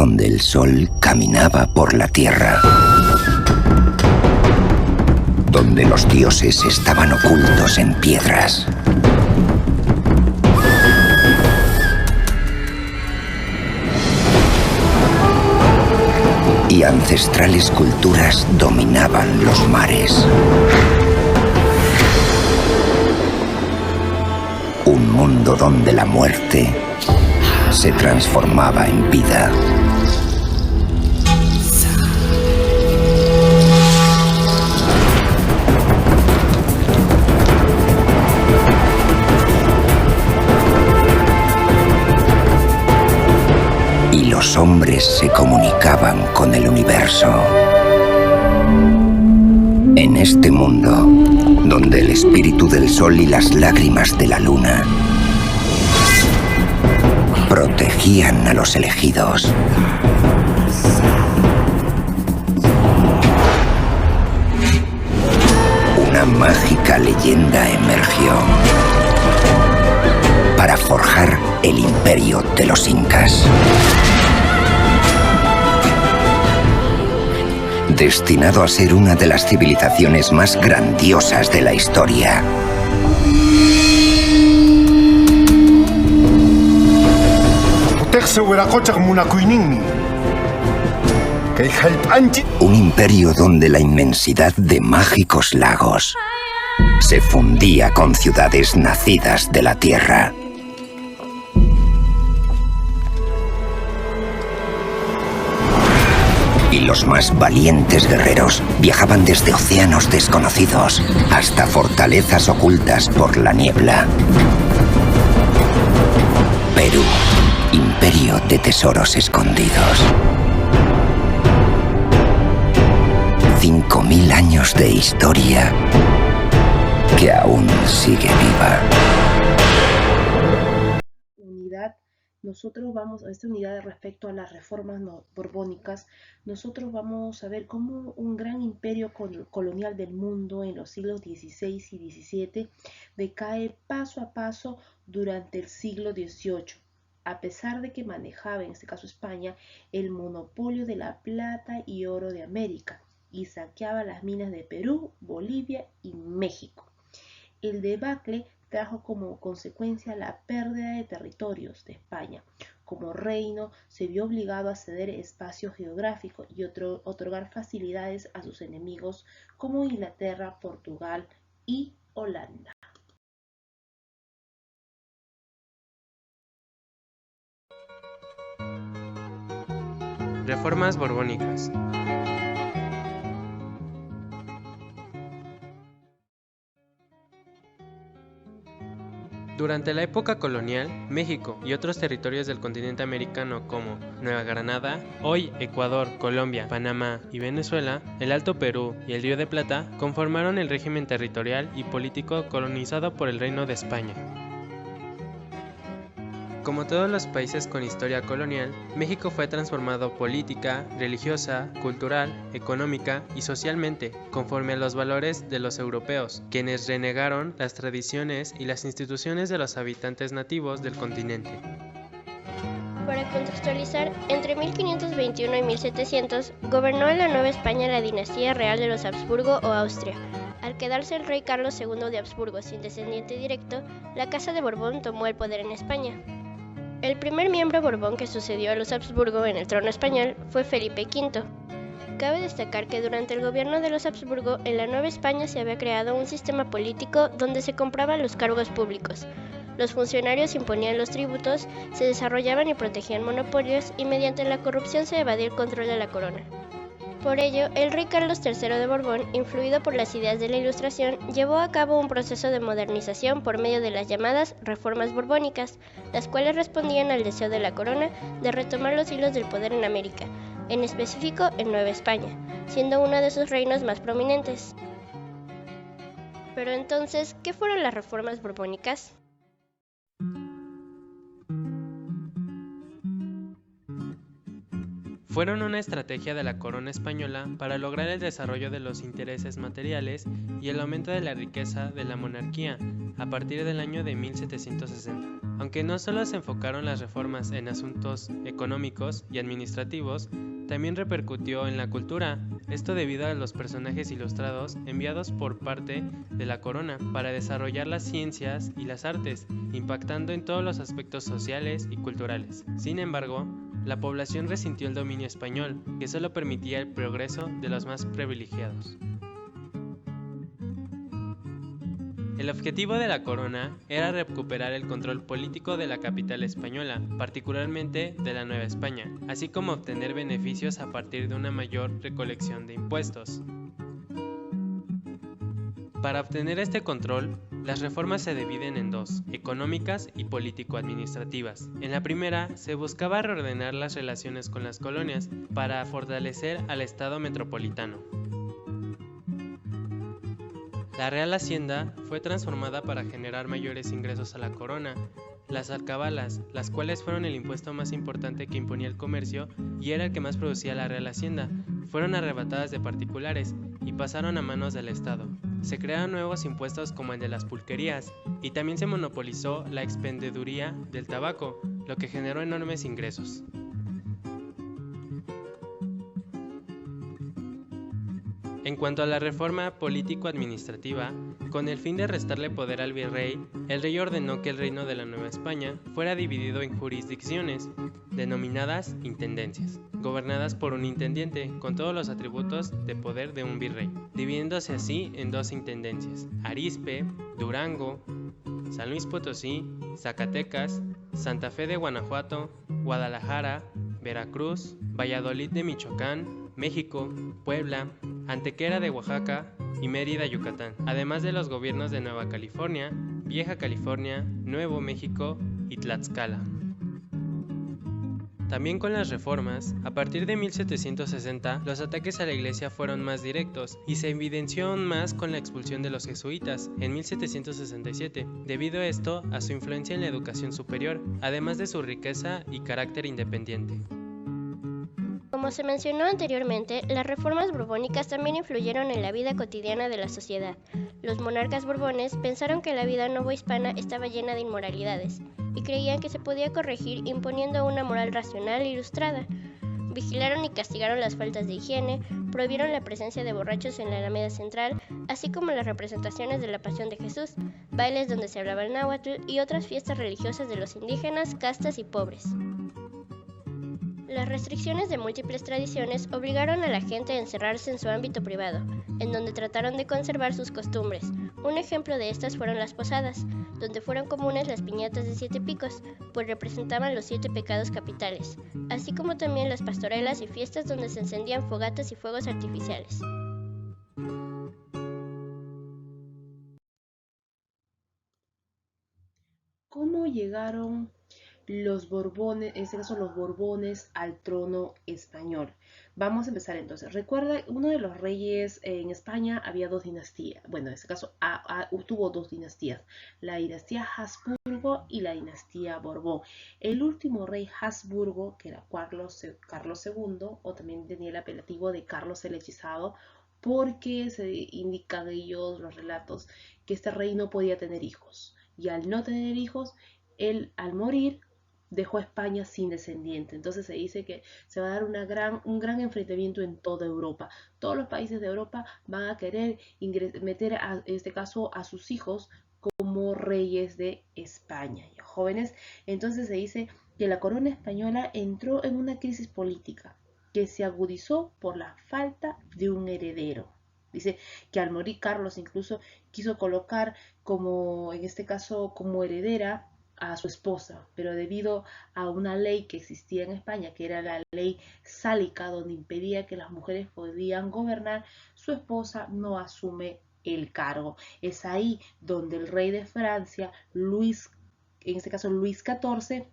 donde el sol caminaba por la tierra, donde los dioses estaban ocultos en piedras. Y ancestrales culturas dominaban los mares. Un mundo donde la muerte se transformaba en vida. Y los hombres se comunicaban con el universo. En este mundo, donde el espíritu del sol y las lágrimas de la luna protegían a los elegidos, una mágica leyenda emergió para forjar el imperio de los incas. Destinado a ser una de las civilizaciones más grandiosas de la historia. Un imperio donde la inmensidad de mágicos lagos se fundía con ciudades nacidas de la tierra. Y los más valientes guerreros viajaban desde océanos desconocidos hasta fortalezas ocultas por la niebla. Perú, imperio de tesoros escondidos. 5000 años de historia que aún sigue viva. Nosotros vamos a esta unidad respecto a las reformas borbónicas. Nosotros vamos a ver cómo un gran imperio colonial del mundo en los siglos XVI y XVII decae paso a paso durante el siglo XVIII, a pesar de que manejaba, en este caso España, el monopolio de la plata y oro de América y saqueaba las minas de Perú, Bolivia y México. El debacle trajo como consecuencia la pérdida de territorios de España. Como reino, se vio obligado a ceder espacio geográfico y otorgar facilidades a sus enemigos como Inglaterra, Portugal y Holanda. Reformas borbónicas. Durante la época colonial, México y otros territorios del continente americano como Nueva Granada, hoy Ecuador, Colombia, Panamá y Venezuela, el Alto Perú y el Río de Plata conformaron el régimen territorial y político colonizado por el Reino de España. Como todos los países con historia colonial, México fue transformado política, religiosa, cultural, económica y socialmente, conforme a los valores de los europeos, quienes renegaron las tradiciones y las instituciones de los habitantes nativos del continente. Para contextualizar, entre 1521 y 1700 gobernó en la Nueva España la dinastía real de los Habsburgo o Austria. Al quedarse el rey Carlos II de Habsburgo sin descendiente directo, la Casa de Borbón tomó el poder en España. El primer miembro Borbón que sucedió a los Habsburgo en el trono español fue Felipe V. Cabe destacar que durante el gobierno de los Habsburgo en la Nueva España se había creado un sistema político donde se compraban los cargos públicos. Los funcionarios imponían los tributos, se desarrollaban y protegían monopolios y mediante la corrupción se evadía el control de la corona. Por ello, el rey Carlos III de Borbón, influido por las ideas de la Ilustración, llevó a cabo un proceso de modernización por medio de las llamadas reformas borbónicas, las cuales respondían al deseo de la corona de retomar los hilos del poder en América, en específico en Nueva España, siendo uno de sus reinos más prominentes. Pero entonces, ¿qué fueron las reformas borbónicas? Fueron una estrategia de la corona española para lograr el desarrollo de los intereses materiales y el aumento de la riqueza de la monarquía a partir del año de 1760. Aunque no solo se enfocaron las reformas en asuntos económicos y administrativos, también repercutió en la cultura, esto debido a los personajes ilustrados enviados por parte de la corona para desarrollar las ciencias y las artes, impactando en todos los aspectos sociales y culturales. Sin embargo, la población resintió el dominio español, que solo permitía el progreso de los más privilegiados. El objetivo de la corona era recuperar el control político de la capital española, particularmente de la Nueva España, así como obtener beneficios a partir de una mayor recolección de impuestos. Para obtener este control, las reformas se dividen en dos, económicas y político-administrativas. En la primera, se buscaba reordenar las relaciones con las colonias para fortalecer al Estado metropolitano. La Real Hacienda fue transformada para generar mayores ingresos a la corona. Las alcabalas, las cuales fueron el impuesto más importante que imponía el comercio y era el que más producía la Real Hacienda, fueron arrebatadas de particulares y pasaron a manos del Estado. Se crearon nuevos impuestos como el de las pulquerías y también se monopolizó la expendeduría del tabaco, lo que generó enormes ingresos. En cuanto a la reforma político-administrativa, con el fin de restarle poder al virrey, el rey ordenó que el reino de la Nueva España fuera dividido en jurisdicciones, denominadas intendencias, gobernadas por un intendiente con todos los atributos de poder de un virrey, dividiéndose así en dos intendencias, Arizpe, Durango, San Luis Potosí, Zacatecas, Santa Fe de Guanajuato, Guadalajara, Veracruz, Valladolid de Michoacán, México, Puebla, Antequera de Oaxaca y Mérida, Yucatán, además de los gobiernos de Nueva California, Vieja California, Nuevo México y Tlaxcala. También con las reformas, a partir de 1760, los ataques a la iglesia fueron más directos y se evidenció aún más con la expulsión de los jesuitas en 1767, debido a esto a su influencia en la educación superior, además de su riqueza y carácter independiente. Como se mencionó anteriormente, las reformas borbónicas también influyeron en la vida cotidiana de la sociedad. Los monarcas borbones pensaron que la vida novohispana estaba llena de inmoralidades y creían que se podía corregir imponiendo una moral racional e ilustrada. Vigilaron y castigaron las faltas de higiene, prohibieron la presencia de borrachos en la Alameda Central, así como las representaciones de la Pasión de Jesús, bailes donde se hablaba el náhuatl y otras fiestas religiosas de los indígenas, castas y pobres. Las restricciones de múltiples tradiciones obligaron a la gente a encerrarse en su ámbito privado, en donde trataron de conservar sus costumbres. Un ejemplo de estas fueron las posadas, donde fueron comunes las piñatas de 7 picos, pues representaban los 7 pecados capitales, así como también las pastorelas y fiestas donde se encendían fogatas y fuegos artificiales. ¿Cómo llegaron los Borbones, en este caso los Borbones, al trono español? Vamos a empezar entonces. Recuerda, uno de los reyes en España había 2 dinastías. Bueno, en este caso tuvo 2 dinastías, la dinastía Habsburgo y la dinastía Borbón. El último rey Habsburgo, que era Carlos II, o también tenía el apelativo de Carlos el Hechizado, porque se indican ellos los relatos que este rey no podía tener hijos. Y al no tener hijos, él al morir dejó España sin descendiente. Entonces se dice que se va a dar un gran enfrentamiento en toda Europa. Todos los países de Europa van a querer meter en este caso a sus hijos como reyes de España. ¿Ya, jóvenes? Entonces se dice que la corona española entró en una crisis política que se agudizó por la falta de un heredero. Dice que al morir Carlos incluso quiso colocar como, en este caso, como heredera a su esposa, pero debido a una ley que existía en España, que era la ley sálica, donde impedía que las mujeres podían gobernar, su esposa no asume el cargo. Es ahí donde el rey de Francia, en este caso Luis XIV,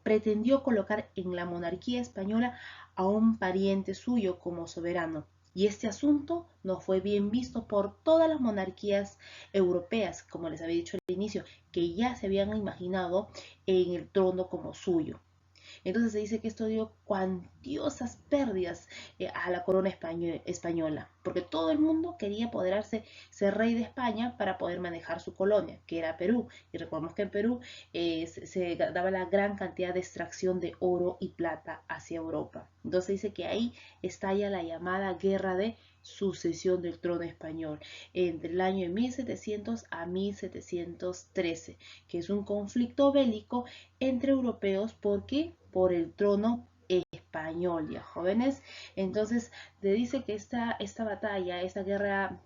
pretendió colocar en la monarquía española a un pariente suyo como soberano. Y este asunto no fue bien visto por todas las monarquías europeas, como les había dicho al inicio, que ya se habían imaginado en el trono como suyo. Entonces se dice que esto dio cuantiosas pérdidas a la corona española. porque todo el mundo quería apoderarse, ser rey de España para poder manejar su colonia, que era Perú. Y recordemos que en Perú se daba la gran cantidad de extracción de oro y plata hacia Europa. Entonces dice que ahí estalla la llamada guerra de sucesión del trono español entre el año 1700 a 1713, que es un conflicto bélico entre europeos porque por el trono español, ya jóvenes. Entonces le dice que esta batalla, esta guerra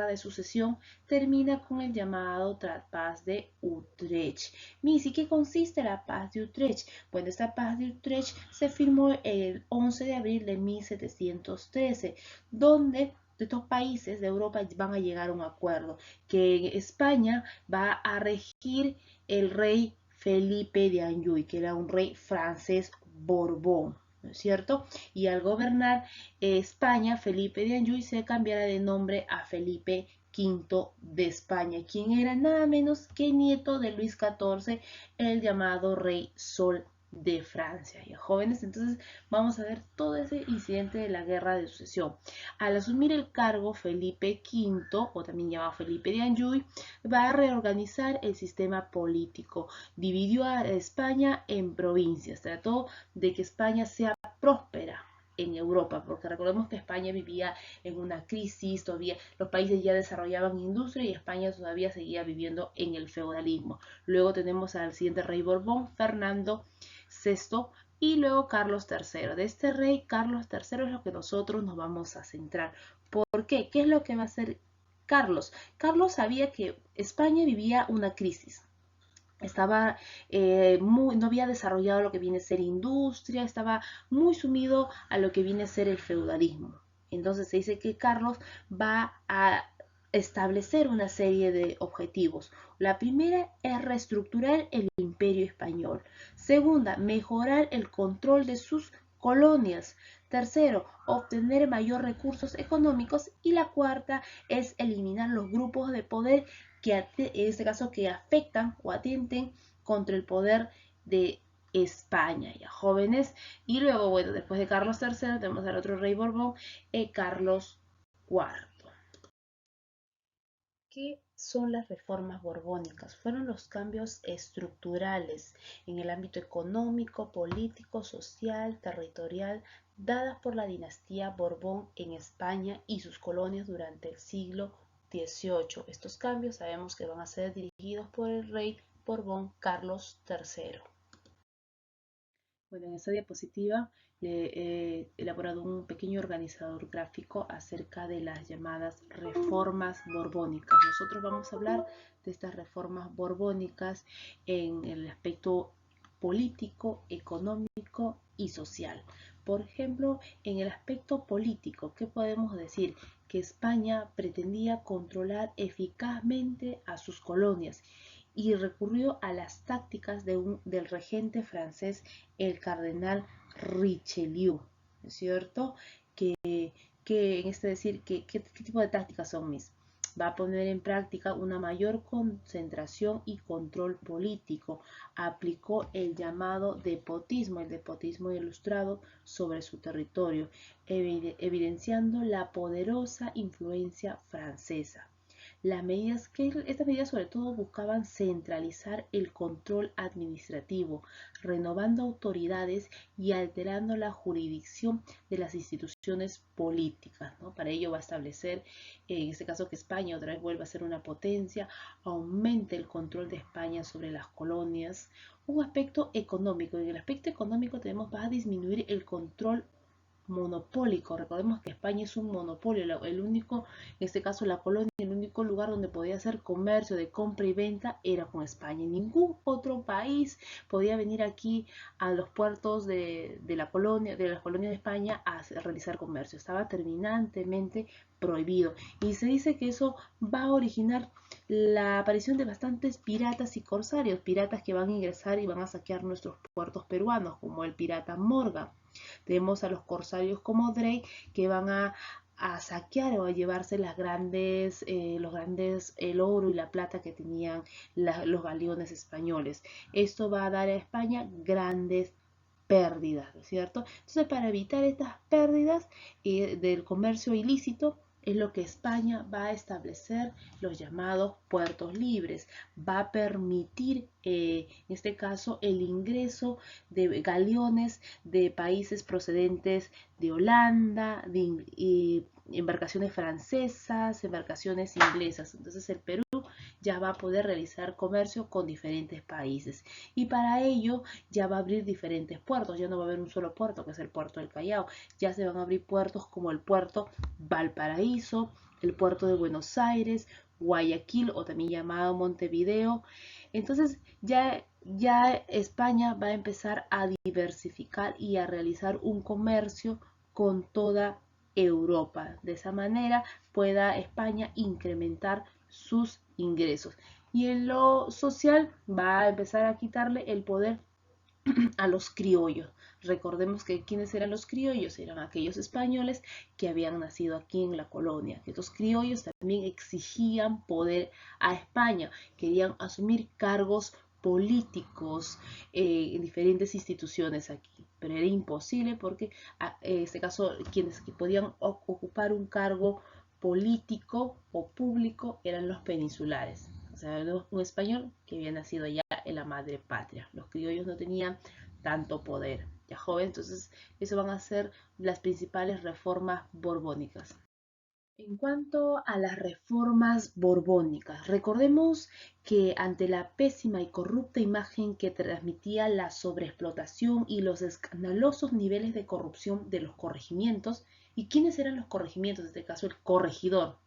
de sucesión termina con el llamado Paz de Utrecht. Missy, ¿qué consiste la Paz de Utrecht? Bueno, esta Paz de Utrecht se firmó el 11 de abril de 1713, donde estos países de Europa van a llegar a un acuerdo, que en España va a regir el rey Felipe de Anjou, que era un rey francés Borbón, ¿no es cierto? Y al gobernar España, Felipe de Anjou se cambiará de nombre a Felipe V de España, quien era nada menos que nieto de Luis XIV, el llamado Rey Sol de Francia. Ya jóvenes, entonces vamos a ver todo ese incidente de la guerra de sucesión. Al asumir el cargo, Felipe V, o también llamado Felipe de Anjou, va a reorganizar el sistema político. Dividió a España en provincias, trató de que España sea próspera en Europa, porque recordemos que España vivía en una crisis, todavía los países ya desarrollaban industria y España todavía seguía viviendo en el feudalismo. Luego tenemos al siguiente rey Borbón, Fernando VI, y luego Carlos III. De este rey Carlos III es lo que nosotros nos vamos a centrar. ¿Por qué? ¿Qué es lo que va a hacer Carlos? Carlos sabía que España vivía una crisis. Estaba no había desarrollado lo que viene a ser industria, estaba muy sumido a lo que viene a ser el feudalismo. Entonces se dice que Carlos va a establecer una serie de objetivos. La primera es reestructurar el imperio español. Segunda, mejorar el control de sus colonias. Tercero, obtener mayor recursos económicos. Y la cuarta es eliminar los grupos de poder que en este caso que afectan o atenten contra el poder de España, ya jóvenes. Y luego, bueno, después de Carlos III tenemos al otro rey Borbón, Carlos IV. ¿Qué son las reformas borbónicas? Fueron los cambios estructurales en el ámbito económico, político, social, territorial, dadas por la dinastía Borbón en España y sus colonias durante el siglo XVIII. Estos cambios sabemos que van a ser dirigidos por el rey Borbón Carlos III. Bueno, en esta diapositiva he elaborado un pequeño organizador gráfico acerca de las llamadas reformas borbónicas. Nosotros vamos a hablar de estas reformas borbónicas en el aspecto político, económico y social. Por ejemplo, en el aspecto político, ¿qué podemos decir? Que España pretendía controlar eficazmente a sus colonias y recurrió a las tácticas del regente francés, el cardenal Richelieu, ¿no es cierto? ¿Qué tipo de tácticas son mis? Va a poner en práctica una mayor concentración y control político. Aplicó el llamado despotismo, el despotismo ilustrado sobre su territorio, evidenciando la poderosa influencia francesa. Estas medidas sobre todo buscaban centralizar el control administrativo, renovando autoridades y alterando la jurisdicción de las instituciones políticas, ¿no? Para ello va a establecer, en este caso, que España otra vez vuelva a ser una potencia, aumente el control de España sobre las colonias. Un aspecto económico. En el aspecto económico va a disminuir el control monopólico. Recordemos que España es un monopolio, el único, en este caso la colonia, el único lugar donde podía hacer comercio de compra y venta era con España. Ningún otro país podía venir aquí a los puertos de las colonias de España a realizar comercio. Estaba terminantemente prohibido. Y se dice que eso va a originar la aparición de bastantes piratas y corsarios, piratas que van a ingresar y van a saquear nuestros puertos peruanos, como el pirata Morgan. Tenemos a los corsarios como Drake que van a saquear o a llevarse el oro y la plata que tenían los galeones españoles. Esto va a dar a España grandes pérdidas, ¿no es cierto? Entonces, para evitar estas pérdidas del comercio ilícito, es lo que España va a establecer, los llamados puertos libres. Va a permitir, en este caso, el ingreso de galeones de países procedentes de Holanda, de embarcaciones francesas, embarcaciones inglesas. Entonces el Perú ya va a poder realizar comercio con diferentes países, y para ello ya va a abrir diferentes puertos. Ya no va a haber un solo puerto, que es el puerto del Callao. Ya se van a abrir puertos como el puerto Valparaíso, el puerto de Buenos Aires, Guayaquil, o también llamado Montevideo. Entonces ya España va a empezar a diversificar y a realizar un comercio con toda Europa. De esa manera pueda España incrementar sus ingresos. Y en lo social va a empezar a quitarle el poder a los criollos. Recordemos que quienes eran los criollos eran aquellos españoles que habían nacido aquí en la colonia. Estos criollos también exigían poder a España, querían asumir cargos políticos en diferentes instituciones aquí, pero era imposible porque en este caso quienes podían ocupar un cargo político o público eran los peninsulares. O sea, un español que había nacido allá en la madre patria. Los criollos no tenían tanto poder. Ya joven, entonces eso van a ser las principales reformas borbónicas. En cuanto a las reformas borbónicas, recordemos que ante la pésima y corrupta imagen que transmitía la sobreexplotación y los escandalosos niveles de corrupción de los corregimientos, ¿y quiénes eran los corregimientos? En este caso, el corregidor.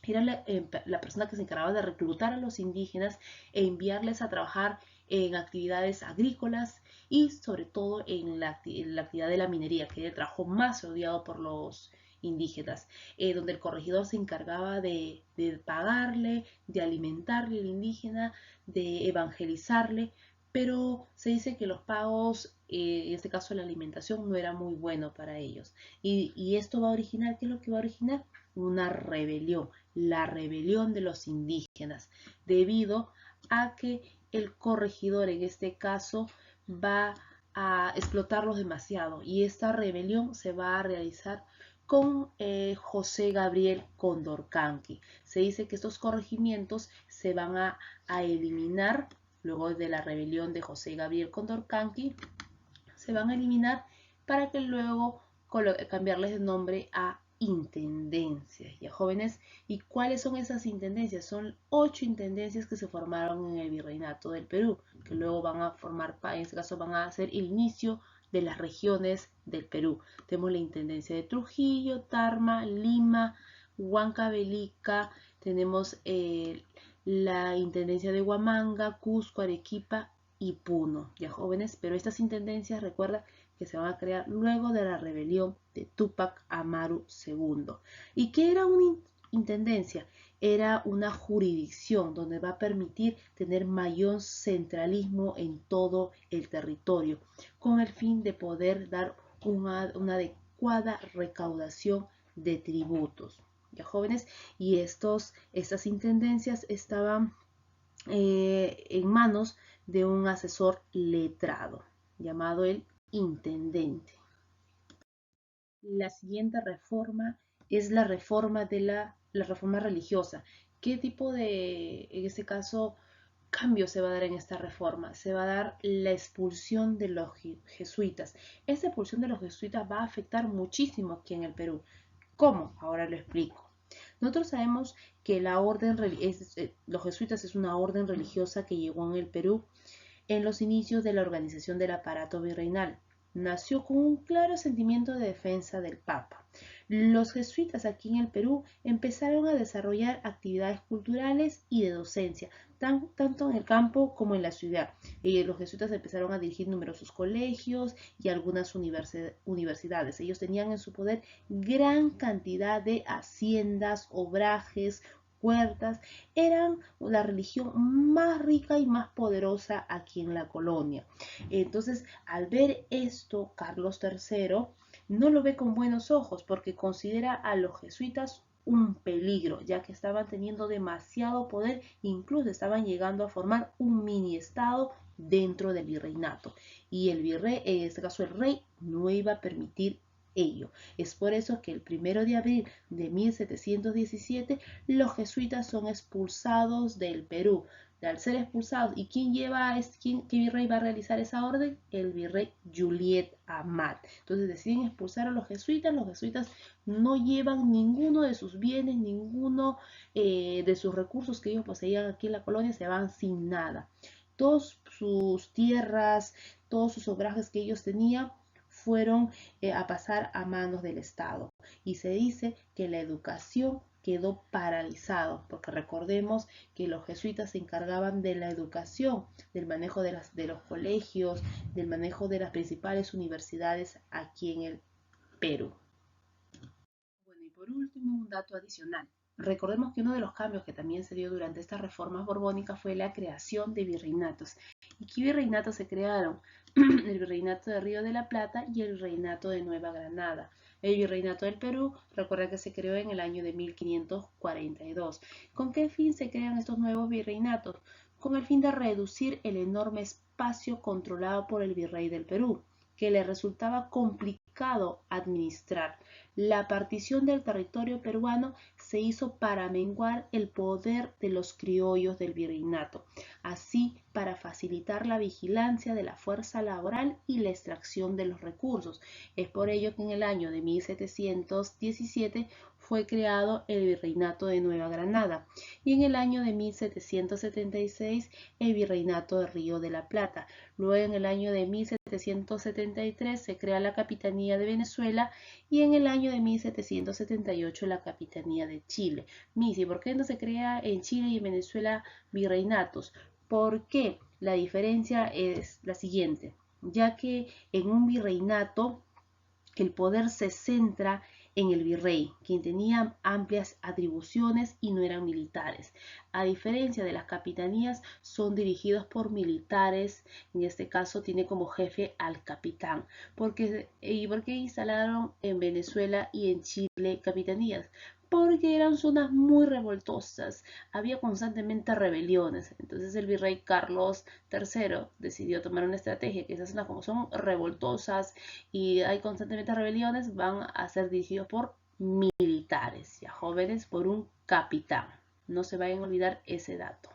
Era la persona que se encargaba de reclutar a los indígenas e enviarles a trabajar en actividades agrícolas y sobre todo en la actividad de la minería, que era el trabajo más odiado por los indígenas, donde el corregidor se encargaba de pagarle, de alimentarle al indígena, de evangelizarle, pero se dice que los pagos, en este caso la alimentación, no era muy bueno para ellos. Y esto va a originar, ¿qué es lo que va a originar? Una rebelión, la rebelión de los indígenas, debido a que el corregidor en este caso va a explotarlos demasiado, y esta rebelión se va a realizar con José Gabriel Condorcanqui. Se dice que estos corregimientos se van a eliminar luego de la rebelión de José Gabriel Condorcanqui, se van a eliminar para que luego cambiarles de nombre a intendencias, ya jóvenes. ¿Y cuáles son esas intendencias? Son 8 intendencias que se formaron en el Virreinato del Perú, que luego van a formar, en este caso van a ser el inicio de las regiones del Perú. Tenemos la intendencia de Trujillo, Tarma, Lima, Huancavelica, tenemos la intendencia de Huamanga, Cusco, Arequipa y Puno, ya jóvenes. Pero estas intendencias, recuerda que se van a crear luego de la rebelión de Túpac Amaru II. ¿Y qué era una intendencia? Era una jurisdicción donde va a permitir tener mayor centralismo en todo el territorio, con el fin de poder dar una adecuada recaudación de tributos, ya jóvenes. Y estas intendencias estaban en manos de un asesor letrado llamado el intendente. La siguiente reforma es la reforma de la reforma religiosa. ¿Qué tipo de, en este caso, cambio se va a dar en esta reforma? Se va a dar la expulsión de los jesuitas. Esta expulsión de los jesuitas va a afectar muchísimo aquí en el Perú. ¿Cómo? Ahora lo explico. Nosotros sabemos que los jesuitas es una orden religiosa que llegó en el Perú en los inicios de la organización del aparato virreinal. Nació con un claro sentimiento de defensa del Papa. Los jesuitas aquí en el Perú empezaron a desarrollar actividades culturales y de docencia, tanto en el campo como en la ciudad. Los jesuitas empezaron a dirigir numerosos colegios y algunas universidades. Ellos tenían en su poder gran cantidad de haciendas, obrajes, huertas. Eran la religión más rica y más poderosa aquí en la colonia. Entonces, al ver esto, Carlos III no lo ve con buenos ojos, porque considera a los jesuitas un peligro, ya que estaban teniendo demasiado poder, incluso estaban llegando a formar un mini estado dentro del virreinato, y el virrey, en este caso el rey, no iba a permitir ello. Es por eso que el 1 de abril de 1717 los jesuitas son expulsados del Perú. Al ser expulsados, ¿y quién qué virrey va a realizar esa orden? El virrey Juliet Amat. Entonces deciden expulsar a los jesuitas no llevan ninguno de sus bienes, ninguno de sus recursos que ellos poseían aquí en la colonia, se van sin nada. Todas sus tierras, todos sus obrajes que ellos tenían fueron a pasar a manos del Estado. Y se dice que la educación quedó paralizado, porque recordemos que los jesuitas se encargaban de la educación, del manejo de los colegios, del manejo de las principales universidades aquí en el Perú. Bueno, y por último, un dato adicional. Recordemos que uno de los cambios que también se dio durante estas reformas borbónicas fue la creación de virreinatos. ¿Y qué virreinatos se crearon? El virreinato de Río de la Plata y el virreinato de Nueva Granada. El virreinato del Perú, recuerda que se creó en el año de 1542. ¿Con qué fin se crean estos nuevos virreinatos? Con el fin de reducir el enorme espacio controlado por el virrey del Perú, que le resultaba complicado administrar. La partición del territorio peruano se hizo para menguar el poder de los criollos del virreinato, así para facilitar la vigilancia de la fuerza laboral y la extracción de los recursos. Es por ello que en el año de 1717 fue creado el Virreinato de Nueva Granada y en el año de 1776 el Virreinato de Río de la Plata. Luego en el año de 1773 se crea la Capitanía de Venezuela y en el año de 1778 la Capitanía de Chile. Missy, ¿por qué no se crea en Chile y en Venezuela virreinatos? ¿Por qué? La diferencia es la siguiente, ya que en un virreinato el poder se centra en el virrey, quien tenía amplias atribuciones y no eran militares. A diferencia de las capitanías, son dirigidos por militares, en este caso tiene como jefe al capitán. ¿Por qué instalaron en Venezuela y en Chile capitanías? Porque eran zonas muy revoltosas, había constantemente rebeliones. Entonces el virrey Carlos III decidió tomar una estrategia que esas zonas, como son revoltosas y hay constantemente rebeliones, van a ser dirigidos por militares y a jóvenes por un capitán. No se vayan a olvidar ese dato.